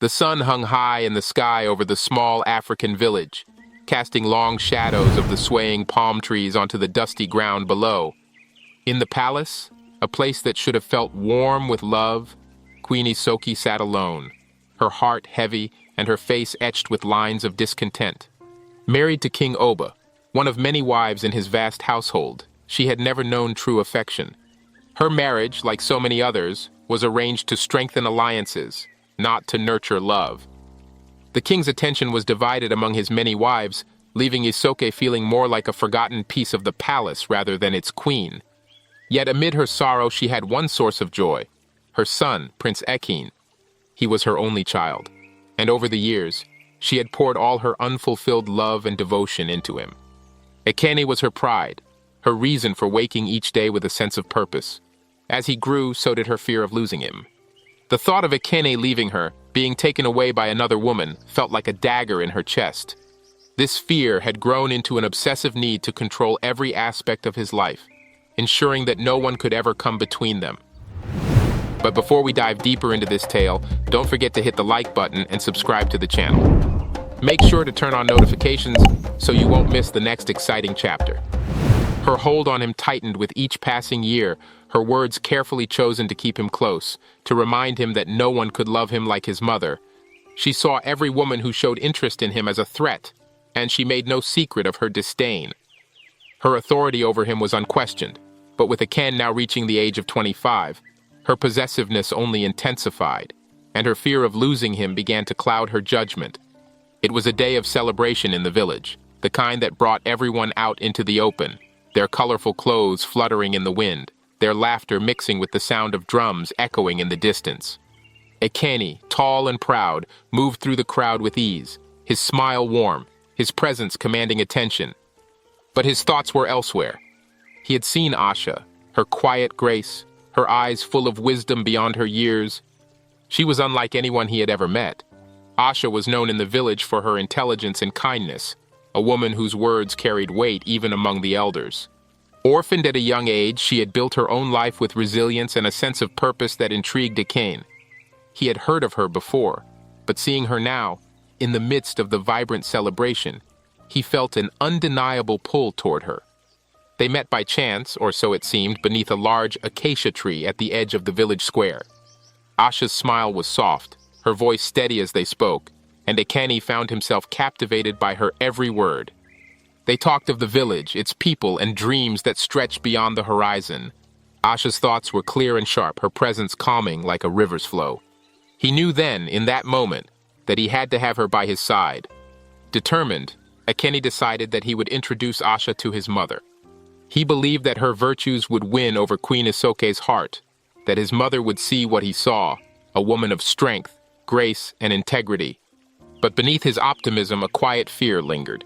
The sun hung high in the sky over the small African village, casting long shadows of the swaying palm trees onto the dusty ground below. In the palace, a place that should have felt warm with love, Queen Isoki sat alone, her heart heavy and her face etched with lines of discontent. Married to King Oba, one of many wives in his vast household, she had never known true affection. Her marriage, like so many others, was arranged to strengthen alliances, not to nurture love. The king's attention was divided among his many wives, leaving Isoke feeling more like a forgotten piece of the palace rather than its queen. Yet amid her sorrow she had one source of joy, her son, Prince Ekin. He was her only child, and over the years, she had poured all her unfulfilled love and devotion into him. Ekene was her pride, her reason for waking each day with a sense of purpose. As he grew, so did her fear of losing him. The thought of Ekene leaving her, being taken away by another woman, felt like a dagger in her chest. This fear had grown into an obsessive need to control every aspect of his life, ensuring that no one could ever come between them. But before we dive deeper into this tale, don't forget to hit the like button and subscribe to the channel. Make sure to turn on notifications so you won't miss the next exciting chapter. Her hold on him tightened with each passing year, her words carefully chosen to keep him close, to remind him that no one could love him like his mother. She saw every woman who showed interest in him as a threat, and she made no secret of her disdain. Her authority over him was unquestioned, but with Aken now reaching the age of 25, her possessiveness only intensified, and her fear of losing him began to cloud her judgment. It was a day of celebration in the village, the kind that brought everyone out into the open, their colorful clothes fluttering in the wind, their laughter mixing with the sound of drums echoing in the distance. Ekene, tall and proud, moved through the crowd with ease, his smile warm, his presence commanding attention. But his thoughts were elsewhere. He had seen Asha, her quiet grace, her eyes full of wisdom beyond her years. She was unlike anyone he had ever met. Asha was known in the village for her intelligence and kindness, a woman whose words carried weight even among the elders. Orphaned at a young age, she had built her own life with resilience and a sense of purpose that intrigued Ekene. He had heard of her before, but seeing her now, in the midst of the vibrant celebration, he felt an undeniable pull toward her. They met by chance, or so it seemed, beneath a large acacia tree at the edge of the village square. Asha's smile was soft, her voice steady as they spoke, and Ekene found himself captivated by her every word. They talked of the village, its people, and dreams that stretched beyond the horizon. Asha's thoughts were clear and sharp, her presence calming like a river's flow. He knew then, in that moment, that he had to have her by his side. Determined, Ekene decided that he would introduce Asha to his mother. He believed that her virtues would win over Queen Isoke's heart, that his mother would see what he saw, a woman of strength, grace, and integrity. But beneath his optimism, a quiet fear lingered.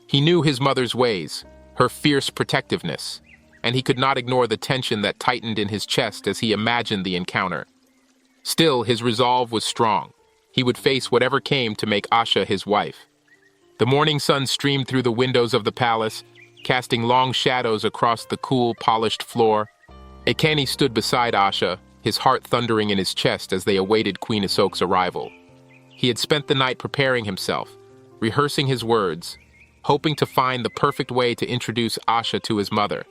He knew his mother's ways, her fierce protectiveness, and he could not ignore the tension that tightened in his chest as he imagined the encounter. Still, his resolve was strong. He would face whatever came to make Asha his wife. The morning sun streamed through the windows of the palace, casting long shadows across the cool, polished floor. Ekene stood beside Asha, his heart thundering in his chest as they awaited Queen Isoke's arrival. He had spent the night preparing himself, rehearsing his words, hoping to find the perfect way to introduce Asha to his mother.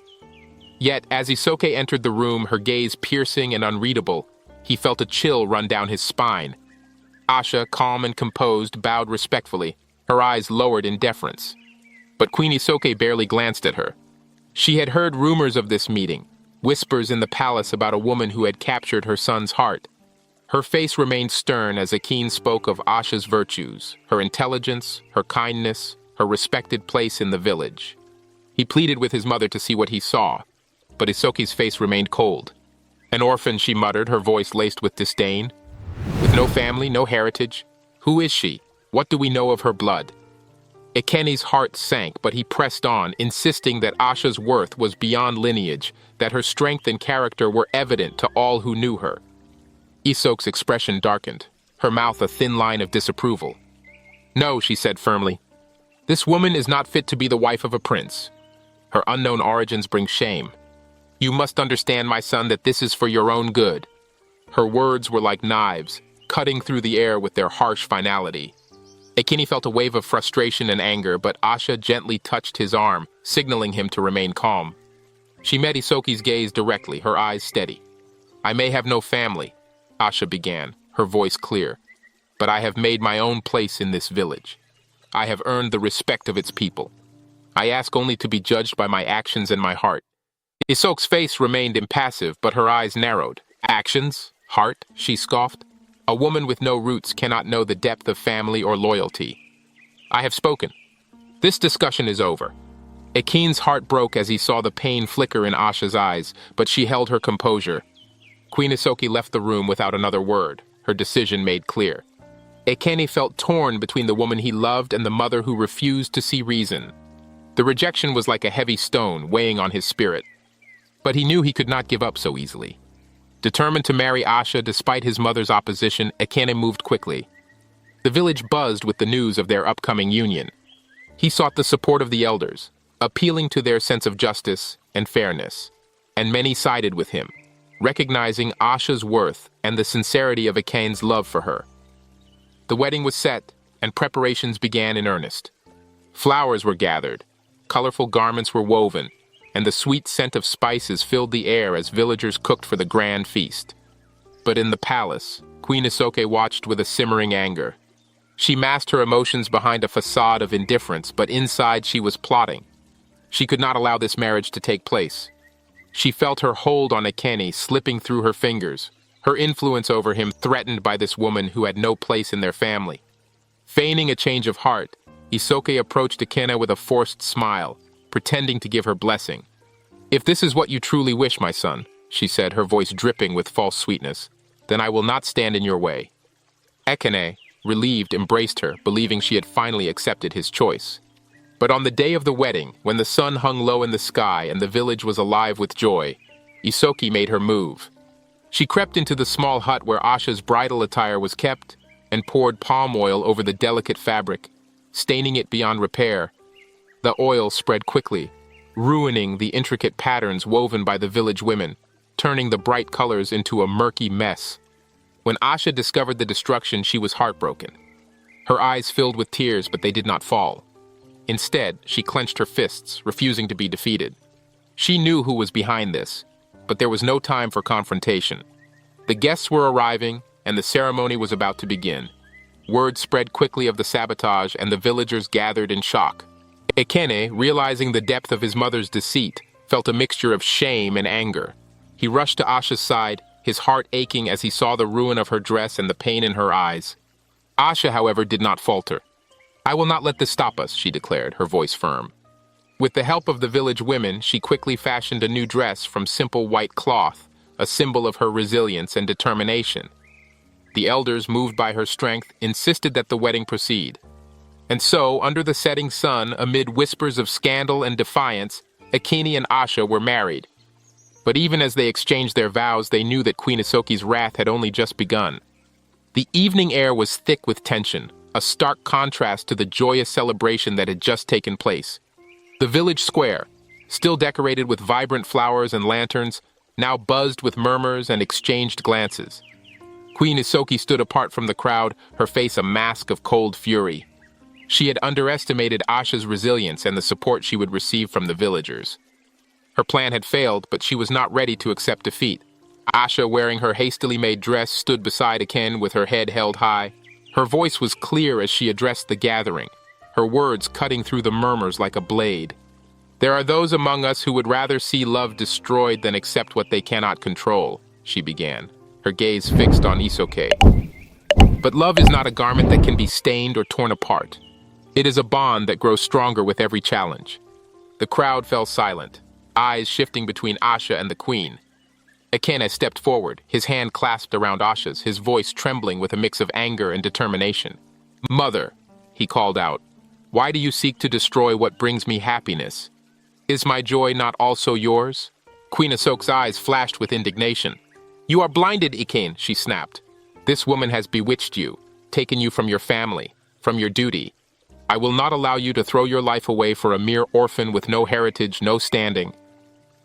Yet, as Isoke entered the room, her gaze piercing and unreadable, he felt a chill run down his spine. Asha, calm and composed, bowed respectfully, her eyes lowered in deference. But Queen Isoke barely glanced at her. She had heard rumors of this meeting, whispers in the palace about a woman who had captured her son's heart. Her face remained stern as Ekene spoke of Asha's virtues, her intelligence, her kindness, her respected place in the village. He pleaded with his mother to see what he saw, but Isoke's face remained cold. An orphan, she muttered, her voice laced with disdain. With no family, no heritage. Who is she? What do we know of her blood? Ekene's heart sank, but he pressed on, insisting that Asha's worth was beyond lineage, that her strength and character were evident to all who knew her. Isoke's expression darkened, her mouth a thin line of disapproval. No, she said firmly. This woman is not fit to be the wife of a prince. Her unknown origins bring shame. You must understand, my son, that this is for your own good. Her words were like knives, cutting through the air with their harsh finality. Ekini felt a wave of frustration and anger, but Asha gently touched his arm, signaling him to remain calm. She met Isoki's gaze directly, her eyes steady. "I may have no family," Asha began, her voice clear, "but I have made my own place in this village. I have earned the respect of its people. I ask only to be judged by my actions and my heart." Isoke's face remained impassive, but her eyes narrowed. "Actions? Heart?" she scoffed. "A woman with no roots cannot know the depth of family or loyalty. I have spoken. This discussion is over." Ekin's heart broke as he saw the pain flicker in Asha's eyes, but she held her composure. Queen Isoki left the room without another word, her decision made clear. Ekeni felt torn between the woman he loved and the mother who refused to see reason. The rejection was like a heavy stone weighing on his spirit. But he knew he could not give up so easily. Determined to marry Asha despite his mother's opposition, Ekene moved quickly. The village buzzed with the news of their upcoming union. He sought the support of the elders, appealing to their sense of justice and fairness, and many sided with him, recognizing Asha's worth and the sincerity of Ekene's love for her. The wedding was set, and preparations began in earnest. Flowers were gathered, colorful garments were woven, and the sweet scent of spices filled the air as villagers cooked for the grand feast. But in the palace, Queen Isoke watched with a simmering anger. She masked her emotions behind a facade of indifference, but inside she was plotting. She could not allow this marriage to take place. She felt her hold on Ekene slipping through her fingers, her influence over him threatened by this woman who had no place in their family. Feigning a change of heart, Isoke approached Ekene with a forced smile, pretending to give her blessing. "If this is what you truly wish, my son," she said, her voice dripping with false sweetness, "then I will not stand in your way." Ekene, relieved, embraced her, believing she had finally accepted his choice. But on the day of the wedding, when the sun hung low in the sky and the village was alive with joy, Isoke made her move. She crept into the small hut where Asha's bridal attire was kept and poured palm oil over the delicate fabric, staining it beyond repair. The oil spread quickly, ruining the intricate patterns woven by the village women, turning the bright colors into a murky mess. When Asha discovered the destruction, she was heartbroken. Her eyes filled with tears, but they did not fall. Instead, she clenched her fists, refusing to be defeated. She knew who was behind this, but there was no time for confrontation. The guests were arriving, and the ceremony was about to begin. Word spread quickly of the sabotage, and the villagers gathered in shock. Ekene, realizing the depth of his mother's deceit, felt a mixture of shame and anger. He rushed to Asha's side, his heart aching as he saw the ruin of her dress and the pain in her eyes. Asha, however, did not falter. "I will not let this stop us," she declared, her voice firm. With the help of the village women, she quickly fashioned a new dress from simple white cloth, a symbol of her resilience and determination. The elders, moved by her strength, insisted that the wedding proceed. And so, under the setting sun, amid whispers of scandal and defiance, Ekene and Asha were married. But even as they exchanged their vows, they knew that Queen Isoki's wrath had only just begun. The evening air was thick with tension, a stark contrast to the joyous celebration that had just taken place. The village square, still decorated with vibrant flowers and lanterns, now buzzed with murmurs and exchanged glances. Queen Isoke stood apart from the crowd, her face a mask of cold fury. She had underestimated Asha's resilience and the support she would receive from the villagers. Her plan had failed, but she was not ready to accept defeat. Asha, wearing her hastily made dress, stood beside Ekene with her head held high. Her voice was clear as she addressed the gathering, her words cutting through the murmurs like a blade. "There are those among us who would rather see love destroyed than accept what they cannot control," she began, her gaze fixed on Isoke. "But love is not a garment that can be stained or torn apart. It is a bond that grows stronger with every challenge." The crowd fell silent, eyes shifting between Asha and the queen. Ekene stepped forward, his hand clasped around Asha's, his voice trembling with a mix of anger and determination. "Mother," he called out, "why do you seek to destroy what brings me happiness? Is my joy not also yours?" Queen Isoke's eyes flashed with indignation. "You are blinded, Ekene," she snapped. "This woman has bewitched you, taken you from your family, from your duty. I will not allow you to throw your life away for a mere orphan with no heritage, no standing."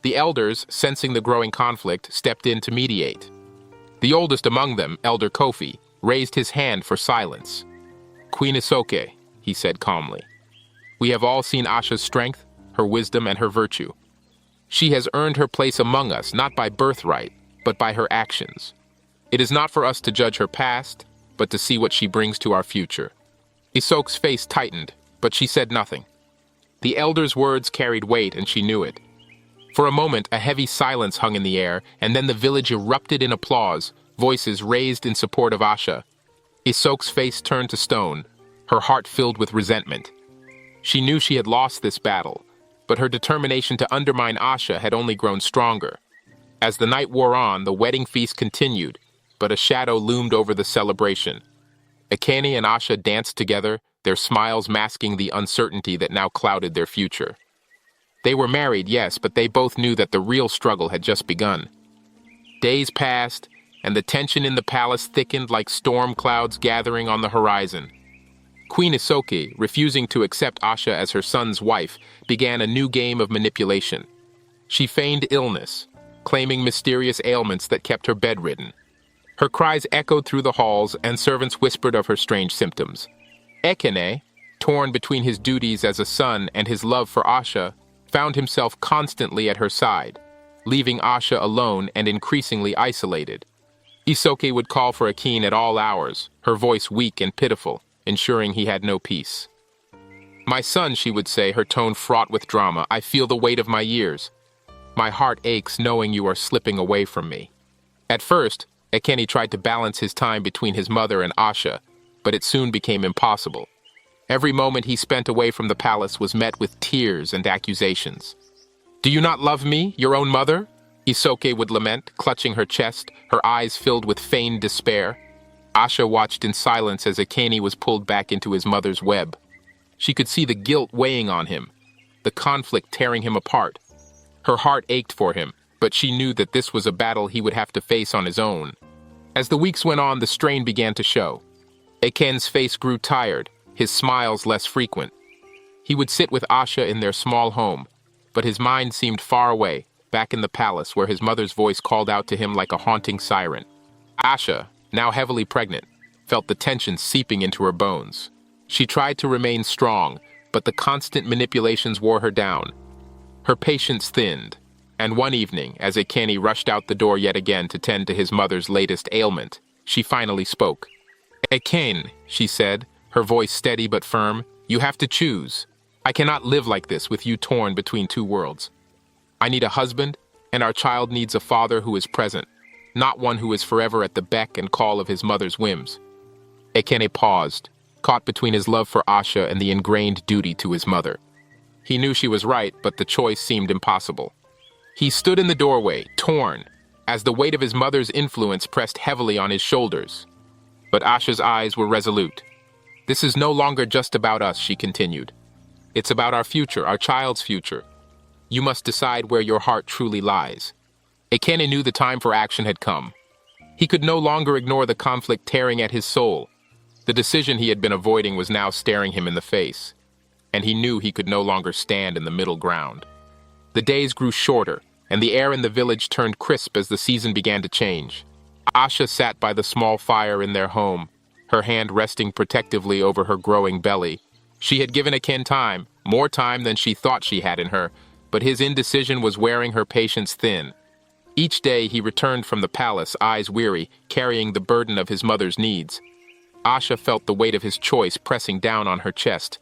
The elders, sensing the growing conflict, stepped in to mediate. The oldest among them, Elder Kofi, raised his hand for silence. "Queen Isoke," he said calmly. "We have all seen Asha's strength, her wisdom, and her virtue. She has earned her place among us, not by birthright, but by her actions. It is not for us to judge her past, but to see what she brings to our future." Isoke's face tightened, but she said nothing. The elder's words carried weight, and she knew it. For a moment, a heavy silence hung in the air, and then the village erupted in applause, voices raised in support of Asha. Isoke's face turned to stone, her heart filled with resentment. She knew she had lost this battle, but her determination to undermine Asha had only grown stronger. As the night wore on, the wedding feast continued, but a shadow loomed over the celebration. Ekene and Asha danced together, their smiles masking the uncertainty that now clouded their future. They were married, yes, but they both knew that the real struggle had just begun. Days passed, and the tension in the palace thickened like storm clouds gathering on the horizon. Queen Isoke, refusing to accept Asha as her son's wife, began a new game of manipulation. She feigned illness, claiming mysterious ailments that kept her bedridden. Her cries echoed through the halls, and servants whispered of her strange symptoms. Ekene, torn between his duties as a son and his love for Asha, found himself constantly at her side, leaving Asha alone and increasingly isolated. Isoke would call for Ekene at all hours, her voice weak and pitiful, ensuring he had no peace. "My son," she would say, her tone fraught with drama, "I feel the weight of my years. My heart aches knowing you are slipping away from me." At first, Ekene tried to balance his time between his mother and Asha, but it soon became impossible. Every moment he spent away from the palace was met with tears and accusations. "Do you not love me, your own mother?" Isoke would lament, clutching her chest, her eyes filled with feigned despair. Asha watched in silence as Ekene was pulled back into his mother's web. She could see the guilt weighing on him, the conflict tearing him apart. Her heart ached for him, but she knew that this was a battle he would have to face on his own. As the weeks went on, the strain began to show. Ekene's face grew tired, his smiles less frequent. He would sit with Asha in their small home, but his mind seemed far away, back in the palace where his mother's voice called out to him like a haunting siren. Asha, now heavily pregnant, felt the tension seeping into her bones. She tried to remain strong, but the constant manipulations wore her down. Her patience thinned, and one evening, as Ekene rushed out the door yet again to tend to his mother's latest ailment, she finally spoke. "Ekene," she said, her voice steady but firm, "you have to choose. I cannot live like this with you torn between two worlds. I need a husband, and our child needs a father who is present, not one who is forever at the beck and call of his mother's whims." Ekene paused, caught between his love for Asha and the ingrained duty to his mother. He knew she was right, but the choice seemed impossible. He stood in the doorway, torn, as the weight of his mother's influence pressed heavily on his shoulders. But Asha's eyes were resolute. "This is no longer just about us," she continued. "It's about our future, our child's future. You must decide where your heart truly lies." Ekene knew the time for action had come. He could no longer ignore the conflict tearing at his soul. The decision he had been avoiding was now staring him in the face, and he knew he could no longer stand in the middle ground. The days grew shorter, and the air in the village turned crisp as the season began to change. Asha sat by the small fire in their home, her hand resting protectively over her growing belly. She had given Ekene time, more time than she thought she had in her, but his indecision was wearing her patience thin. Each day he returned from the palace, eyes weary, carrying the burden of his mother's needs. Asha felt the weight of his choice pressing down on her chest.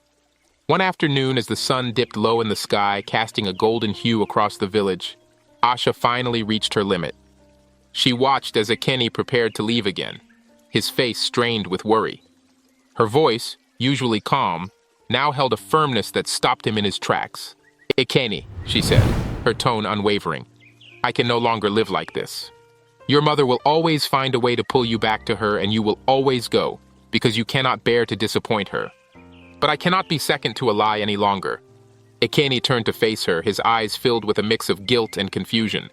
One afternoon, as the sun dipped low in the sky, casting a golden hue across the village, Asha finally reached her limit. She watched as Ekene prepared to leave again, his face strained with worry. Her voice, usually calm, now held a firmness that stopped him in his tracks. "Ekene," she said, her tone unwavering, "I can no longer live like this. Your mother will always find a way to pull you back to her, and you will always go, because you cannot bear to disappoint her. But I cannot be second to a lie any longer." Ekene turned to face her, his eyes filled with a mix of guilt and confusion.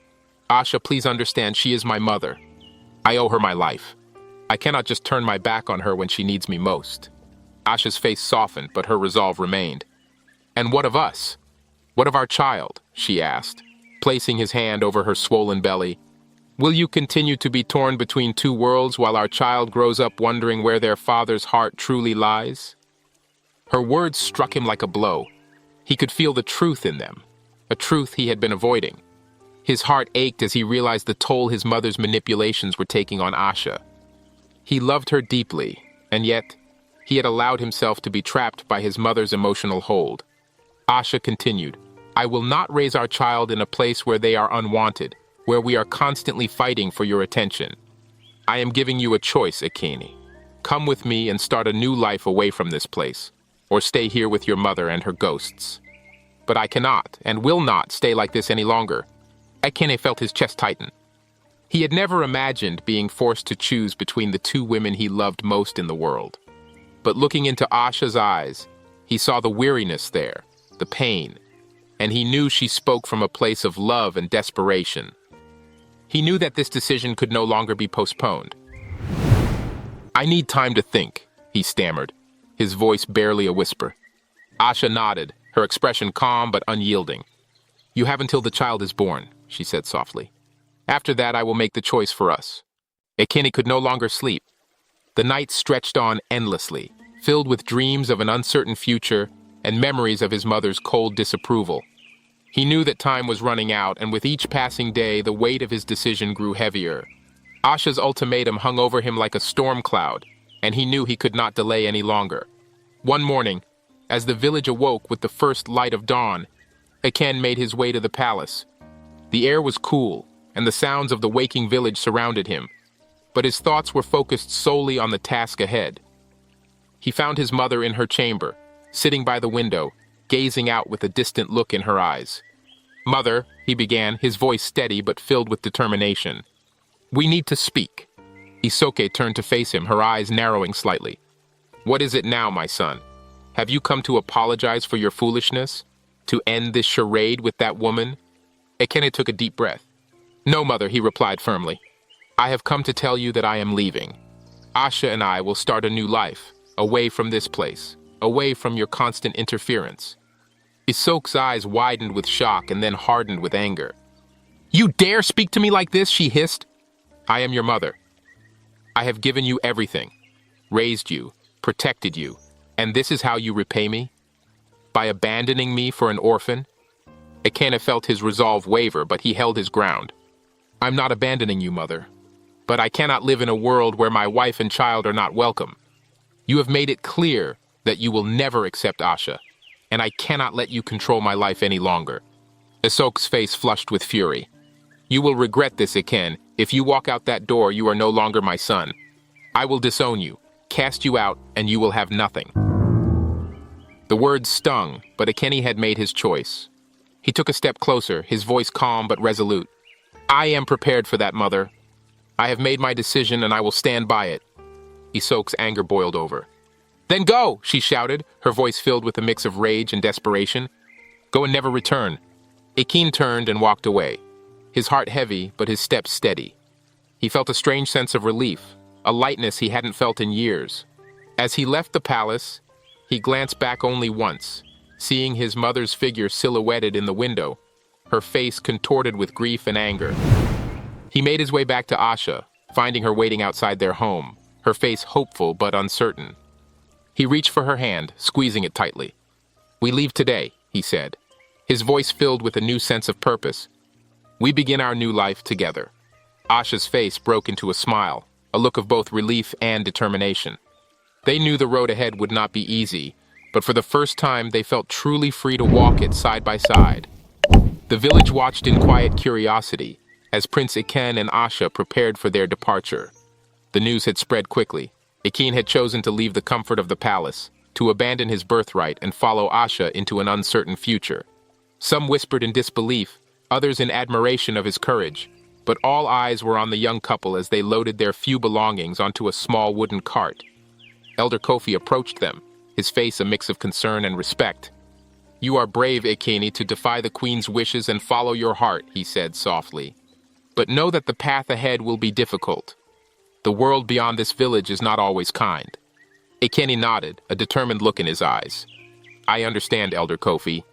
"Asha, please understand, she is my mother. I owe her my life. I cannot just turn my back on her when she needs me most." Asha's face softened, but her resolve remained. "And what of us? What of our child?" she asked, placing his hand over her swollen belly. Will you continue to be torn between two worlds while our child grows up wondering where their father's heart truly lies? Her words struck him like a blow. He could feel the truth in them, a truth he had been avoiding. His heart ached as he realized the toll his mother's manipulations were taking on Asha. He loved her deeply, and yet he had allowed himself to be trapped by his mother's emotional hold. Asha continued, "I will not raise our child in a place where they are unwanted, where we are constantly fighting for your attention. I am giving you a choice, Ekene. Come with me and start a new life away from this place, or stay here with your mother and her ghosts. But I cannot and will not stay like this any longer." Ekene felt his chest tighten. He had never imagined being forced to choose between the two women he loved most in the world. But looking into Asha's eyes, he saw the weariness there, the pain, and he knew she spoke from a place of love and desperation. He knew that this decision could no longer be postponed. "I need time to think," he stammered, his voice barely a whisper. Asha nodded, her expression calm but unyielding. "You have until the child is born," she said softly. "After that, I will make the choice for us." Ekene could no longer sleep. The night stretched on endlessly, filled with dreams of an uncertain future and memories of his mother's cold disapproval. He knew that time was running out, and with each passing day, the weight of his decision grew heavier. Asha's ultimatum hung over him like a storm cloud, and he knew he could not delay any longer. One morning, as the village awoke with the first light of dawn, Ekene made his way to the palace. The air was cool, and the sounds of the waking village surrounded him, but his thoughts were focused solely on the task ahead. He found his mother in her chamber, sitting by the window, gazing out with a distant look in her eyes. "Mother," he began, his voice steady but filled with determination. "We need to speak." Isoke turned to face him, her eyes narrowing slightly. "What is it now, my son? Have you come to apologize for your foolishness? To end this charade with that woman?" Ekene took a deep breath. "No, mother," he replied firmly. "I have come to tell you that I am leaving. Asha and I will start a new life, away from this place, away from your constant interference." Isoke's eyes widened with shock and then hardened with anger. "You dare speak to me like this?" she hissed. "I am your mother. I have given you everything, raised you, protected you, and this is how you repay me? By abandoning me for an orphan?" Ekene felt his resolve waver, but he held his ground. "I'm not abandoning you, mother. But I cannot live in a world where my wife and child are not welcome. You have made it clear that you will never accept Asha, and I cannot let you control my life any longer." Isoke's face flushed with fury. "You will regret this, Ekene. If you walk out that door, you are no longer my son. I will disown you, cast you out, and you will have nothing." The words stung, but Ekene had made his choice. He took a step closer, his voice calm but resolute. "I am prepared for that, mother. I have made my decision and I will stand by it." Isoke's anger boiled over. "Then go!" she shouted, her voice filled with a mix of rage and desperation. "Go and never return." Ekene turned and walked away, his heart heavy but his steps steady. He felt a strange sense of relief, a lightness he hadn't felt in years. As he left the palace, he glanced back only once, seeing his mother's figure silhouetted in the window, her face contorted with grief and anger. He made his way back to Asha, finding her waiting outside their home, her face hopeful but uncertain. He reached for her hand, squeezing it tightly. "We leave today," he said, his voice filled with a new sense of purpose. "We begin our new life together." Asha's face broke into a smile, a look of both relief and determination. They knew the road ahead would not be easy, but for the first time they felt truly free to walk it side by side. The village watched in quiet curiosity as Prince Ekene and Asha prepared for their departure. The news had spread quickly. Ekene had chosen to leave the comfort of the palace, to abandon his birthright and follow Asha into an uncertain future. Some whispered in disbelief, others in admiration of his courage, but all eyes were on the young couple as they loaded their few belongings onto a small wooden cart. Elder Kofi approached them, his face a mix of concern and respect. "You are brave, Ekene, to defy the queen's wishes and follow your heart," he said softly. "But know that the path ahead will be difficult. The world beyond this village is not always kind." Ekene nodded, a determined look in his eyes. "I understand, Elder Kofi,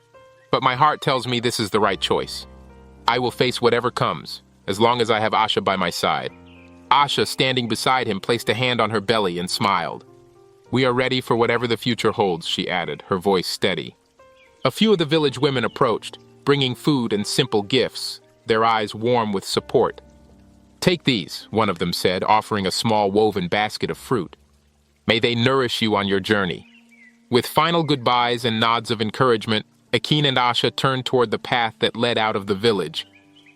but my heart tells me this is the right choice. I will face whatever comes, as long as I have Asha by my side. Asha, standing beside him, placed a hand on her belly and smiled. We are ready for whatever the future holds, she added, her voice steady. A few of the village women approached, bringing food and simple gifts, their eyes warm with support. Take these, one of them said, offering a small woven basket of fruit. May they nourish you on your journey. With final goodbyes and nods of encouragement, Akin and Asha turned toward the path that led out of the village.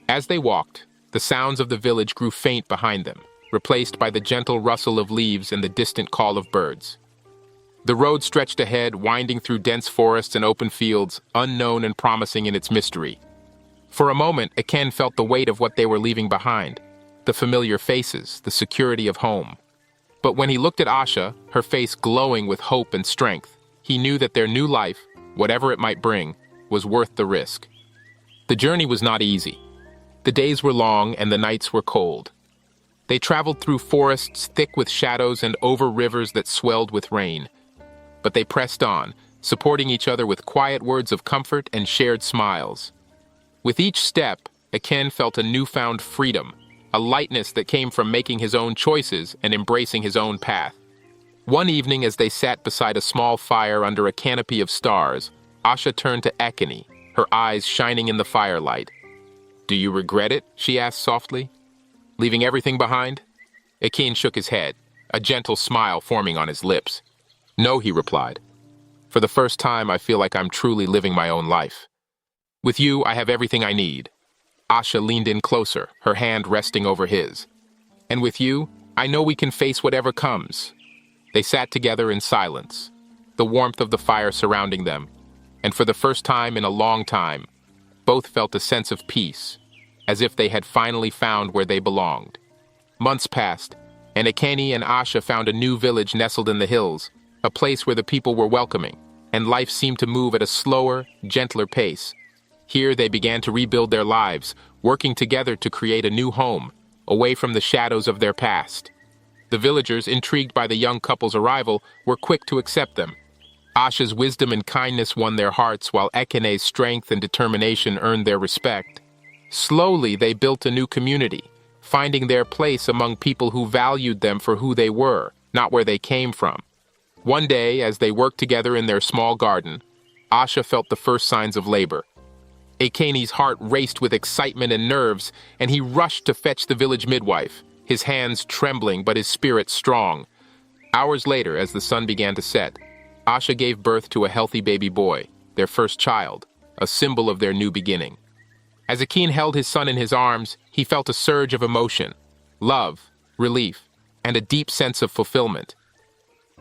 As they walked, the sounds of the village grew faint behind them, replaced by the gentle rustle of leaves and the distant call of birds. The road stretched ahead, winding through dense forests and open fields, unknown and promising in its mystery. For a moment, Akin felt the weight of what they were leaving behind, the familiar faces, the security of home. But when he looked at Asha, her face glowing with hope and strength, he knew that their new life, whatever it might bring, was worth the risk. The journey was not easy. The days were long and the nights were cold. They traveled through forests thick with shadows and over rivers that swelled with rain. But they pressed on, supporting each other with quiet words of comfort and shared smiles. With each step, Akin felt a newfound freedom, a lightness that came from making his own choices and embracing his own path. One evening, as they sat beside a small fire under a canopy of stars, Asha turned to Ekene, her eyes shining in the firelight. Do you regret it? She asked softly. Leaving everything behind? Akin shook his head, a gentle smile forming on his lips. No, he replied. For the first time, I feel like I'm truly living my own life. With you, I have everything I need. Asha leaned in closer, her hand resting over his. And with you, I know we can face whatever comes. They sat together in silence, the warmth of the fire surrounding them, and for the first time in a long time, both felt a sense of peace, as if they had finally found where they belonged. Months passed, and Ekene and Asha found a new village nestled in the hills, a place where the people were welcoming, and life seemed to move at a slower, gentler pace. Here they began to rebuild their lives, working together to create a new home, away from the shadows of their past. The villagers, intrigued by the young couple's arrival, were quick to accept them. Asha's wisdom and kindness won their hearts, while Ekene's strength and determination earned their respect. Slowly, they built a new community, finding their place among people who valued them for who they were, not where they came from. One day, as they worked together in their small garden, Asha felt the first signs of labor. Ekene's heart raced with excitement and nerves, and he rushed to fetch the village midwife, his hands trembling but his spirit strong. Hours later, as the sun began to set, Asha gave birth to a healthy baby boy, their first child, a symbol of their new beginning. As Akin held his son in his arms, he felt a surge of emotion, love, relief, and a deep sense of fulfillment.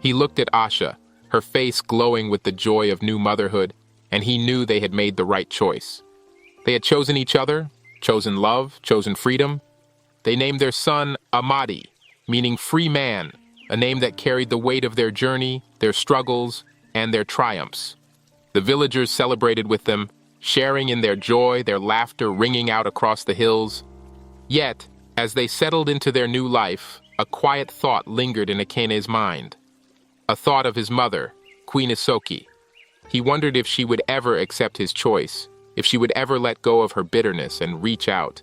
He looked at Asha, her face glowing with the joy of new motherhood, and he knew they had made the right choice. They had chosen each other, chosen love, chosen freedom. They named their son Amadi, meaning free man, a name that carried the weight of their journey, their struggles, and their triumphs. The villagers celebrated with them, sharing in their joy, their laughter ringing out across the hills. Yet, as they settled into their new life, a quiet thought lingered in Ekene's mind. A thought of his mother, Queen Isoki. He wondered if she would ever accept his choice, if she would ever let go of her bitterness and reach out.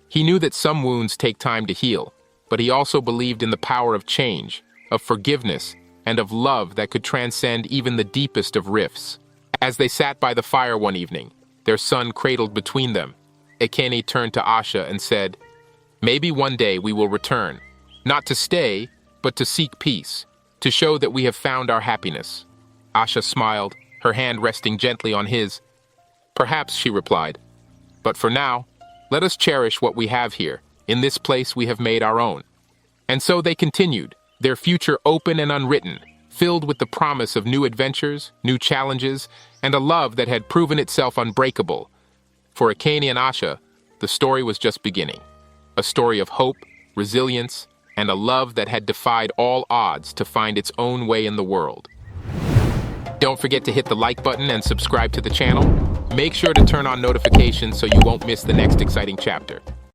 He knew that some wounds take time to heal, but he also believed in the power of change, of forgiveness, and of love that could transcend even the deepest of rifts. As they sat by the fire one evening, their son cradled between them, Ekene turned to Asha and said, "Maybe one day we will return, not to stay, but to seek peace, to show that we have found our happiness." Asha smiled, her hand resting gently on his. "Perhaps," she replied, "but for now, let us cherish what we have here. In this place we have made our own." And so they continued, their future open and unwritten, filled with the promise of new adventures, new challenges, and a love that had proven itself unbreakable. For Ekene and Asha, the story was just beginning. A story of hope, resilience, and a love that had defied all odds to find its own way in the world. Don't forget to hit the like button and subscribe to the channel. Make sure to turn on notifications so you won't miss the next exciting chapter.